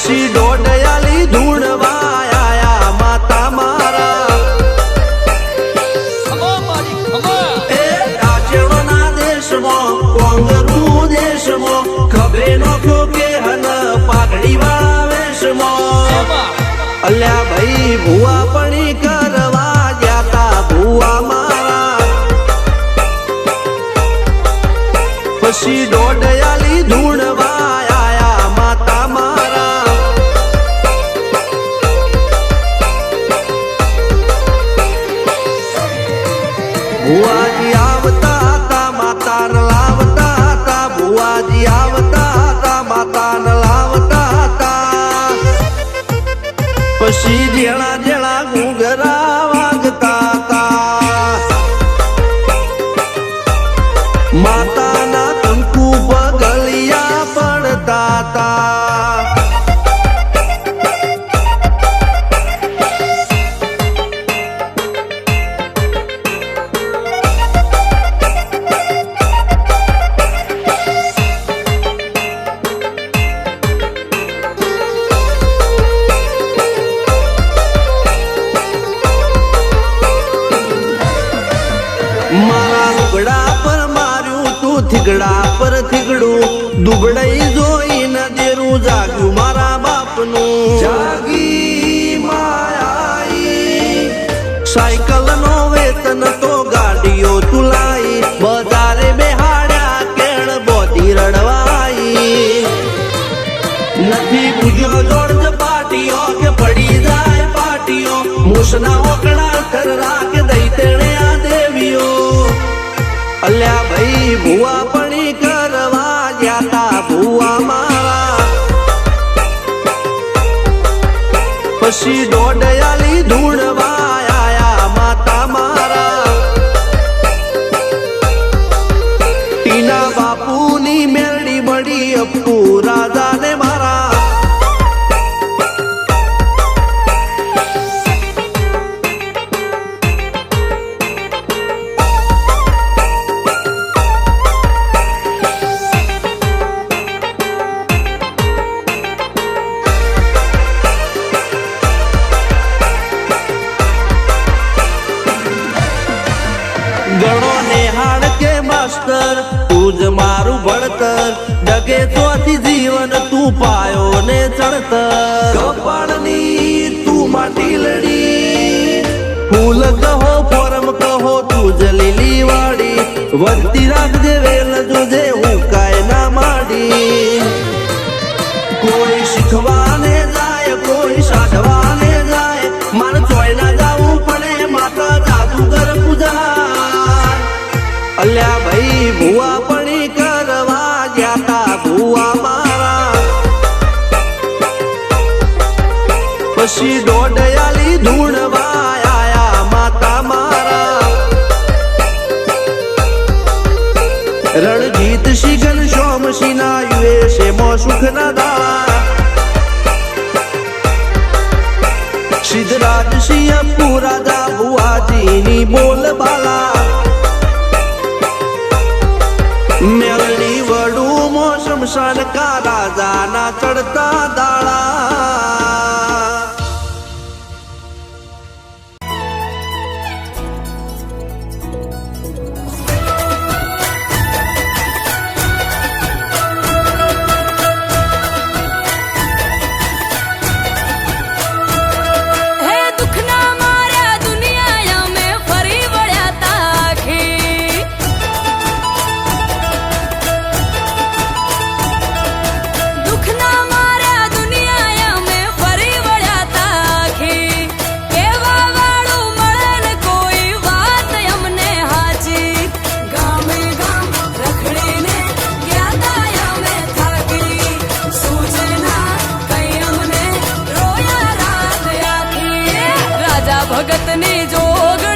પછી ડોડયાલી ધૂણવા આયા માતા મારા એ કાચેવના દેશમાં કોંગરું દેશમાં ખભે નોખો કે હન પાઘડી વાળા વેશમાં અલ્યા ભાઈ ભુવા પણી કરવા જાતા ભુવા મારા પછી ડોડયાલી ધૂણવા આયા માતા મારા ભુવાજી આવતા હતા માતાને લાવતા હતા ભુવાજી આવતા હતા માતાને લાવતા હતા પછી જેણા જેણા ઘૂંઘરા વાગતા હતા માતાના કંકુ પગલિયા પડતા હતા મારા લુગડા પર માર્યું તું થીગડા પર થીગડું દુબળાઈ જોઈને દેરું જાગ્યું મારા બાપનું જાગી માયાઈ સાયકલ નો વેતન તો ગાડીઓ તુલાઈ બજારે બેહાડ્યા કેણ બોધી રડવાઈ નથી બુજ્યો જોડ પાટીઓ કે પડી જાય પાટીઓ મૂસના ઓકડા થરરા કે દઈ તેણે આ દેવીઓ અલ્યા ભાઈ ભુવા પણી કરવા જાતા ભુવા મારા પછી ડોડયાલી ધૂણવા આયા માતા મારા ટીના બાપુની મેરડી મળી અપ્પુ રાજાને મારા ગણો નેહાડ કે માસ્ટર તું જ મારું ભણતર ડગે તોથી જીવન તું પાયો ને ચડતર કપાળની તું માટી લડી ફૂલ કહો ફોરમ કહો તું જ લીલી વાડી વધતી રાખજે વેલ જોજે હું કાય ના માડી કોઈ શીખવાને જાય કોઈ સાધવાને જાય મારે ચોય ના જાવું પડે માતા જાદુગર પૂજા અલ્યા ભાઈ ભુવા પણી કરવા જાતા ભુવા મારા પછી ડોડયાલી ધૂણવા આયા માતા મારા રણજીત સિંહ સોમસિંહ ના યુએસે મો સુખ ના દાળા સિદ્ધરાજ સિંહ પુરાજા ભુવાજીની બોલ બાલા મેલડી વડું મોસમ શનકા રાજાના ચડતા દાળા ભગતની જોગ